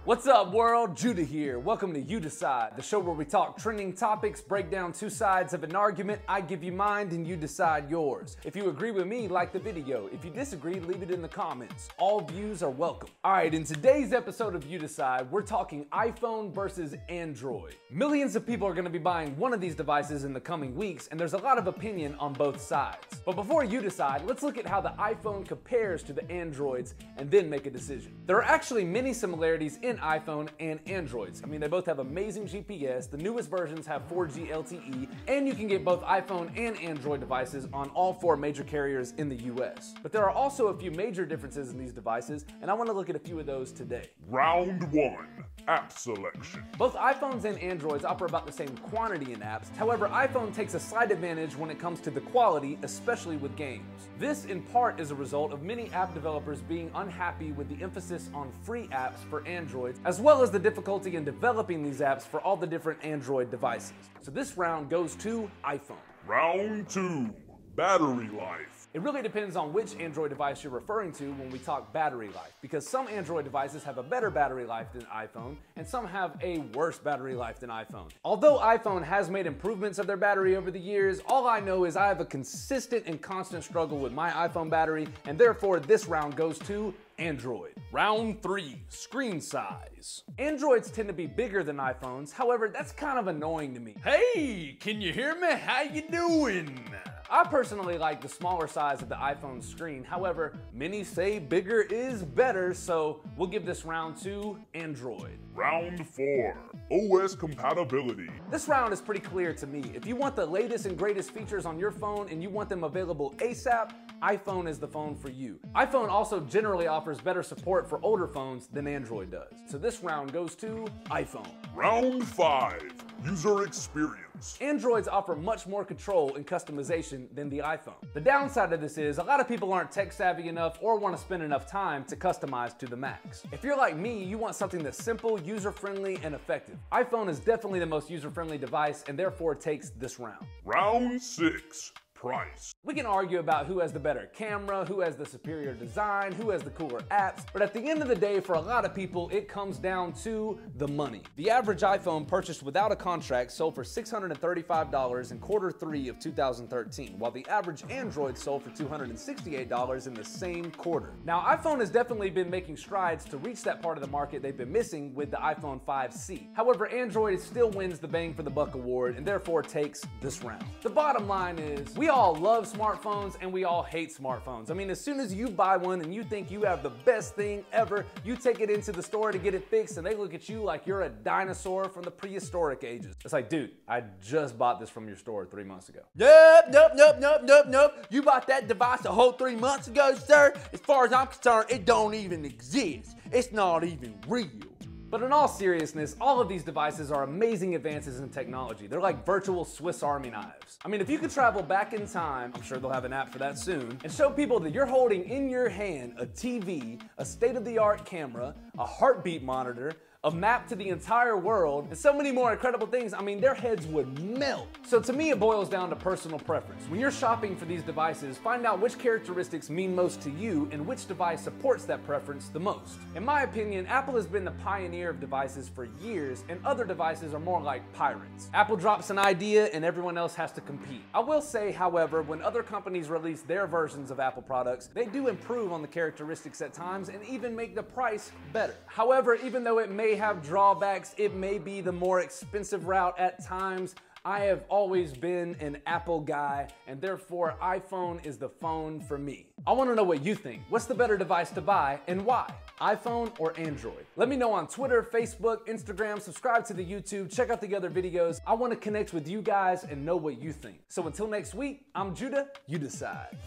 What's up, world? Judah here. Welcome to You Decide, the show where we talk trending topics, break down two sides of an argument. I give you mine and you decide yours. If you agree with me, like the video. If you disagree, leave it in the comments. All views are welcome. All right, in today's episode of You Decide, we're talking iPhone versus Android. Millions of people are going to be buying one of these devices in the coming weeks, and there's a lot of opinion on both sides. But before you decide, let's look at how the iPhone compares to the Androids and then make a decision. There are actually many similarities in iPhone and Androids. I mean, they both have amazing GPS, the newest versions have 4G LTE, and you can get both iPhone and Android devices on all four major carriers in the US. But there are also a few major differences in these devices, and I want to look at a few of those today. Round 1. App selection. Both iPhones and Androids offer about the same quantity in apps. However, iPhone takes a slight advantage when it comes to the quality, especially with games. This, in part, is a result of many app developers being unhappy with the emphasis on free apps for Androids, as well as the difficulty in developing these apps for all the different Android devices. So this round goes to iPhone. Round 2. Battery life. It really depends on which Android device you're referring to when we talk battery life, because some Android devices have a better battery life than iPhone, and some have a worse battery life than iPhone. Although iPhone has made improvements of their battery over the years, all I know is I have a consistent and constant struggle with my iPhone battery, and therefore this round goes to Android. Round 3, screen size. Androids tend to be bigger than iPhones, however, that's kind of annoying to me. Hey, can you hear me? How you doing? I personally like the smaller size of the iPhone screen, however, many say bigger is better, so we'll give this round to Android. Round 4. OS compatibility. This round is pretty clear to me. If you want the latest and greatest features on your phone and you want them available ASAP, iPhone is the phone for you. iPhone also generally offers better support for older phones than Android does. So this round goes to iPhone. Round 5. User experience. Androids offer much more control and customization than the iPhone. The downside of this is a lot of people aren't tech savvy enough or want to spend enough time to customize to the max. If you're like me, you want something that's simple, user-friendly, and effective. iPhone is definitely the most user-friendly device and therefore takes this round. Round 6. Price. We can argue about who has the better camera, who has the superior design, who has the cooler apps, but at the end of the day, for a lot of people, it comes down to the money. The average iPhone purchased without a contract sold for $635 in Q3 of 2013, while the average Android sold for $268 in the same quarter. Now, iPhone has definitely been making strides to reach that part of the market they've been missing with the iPhone 5C. However, Android still wins the bang for the buck award and therefore takes this round. The bottom line is, we all love smartphones and we all hate smartphones. I mean, as soon as you buy one and you think you have the best thing ever, you take it into the store to get it fixed and they look at you like you're a dinosaur from the prehistoric ages. It's like, dude, I just bought this from your store 3 months ago. Nope. You bought that device a whole 3 months ago, sir? As far as I'm concerned, it don't even exist. It's not even real. But in all seriousness, all of these devices are amazing advances in technology. They're like virtual Swiss Army knives. I mean, if you could travel back in time, I'm sure they'll have an app for that soon, and show people that you're holding in your hand a TV, a state-of-the-art camera, a heartbeat monitor, a map to the entire world, and so many more incredible things, I mean, their heads would melt. So to me, it boils down to personal preference. When you're shopping for these devices, find out which characteristics mean most to you and which device supports that preference the most. In my opinion, Apple has been the pioneer of devices for years, and other devices are more like pirates. Apple drops an idea and everyone else has to compete. I will say, however, when other companies release their versions of Apple products, they do improve on the characteristics at times and even make the price better. However, even though it may have drawbacks, it may be the more expensive route at times, I have always been an Apple guy, and therefore iPhone is the phone for me. I want to know what you think. What's the better device to buy and why? iPhone or Android? Let me know on Twitter, Facebook, Instagram, subscribe to the YouTube, check out the other videos. I want to connect with you guys and know what you think. So until next week, I'm Judah, you decide.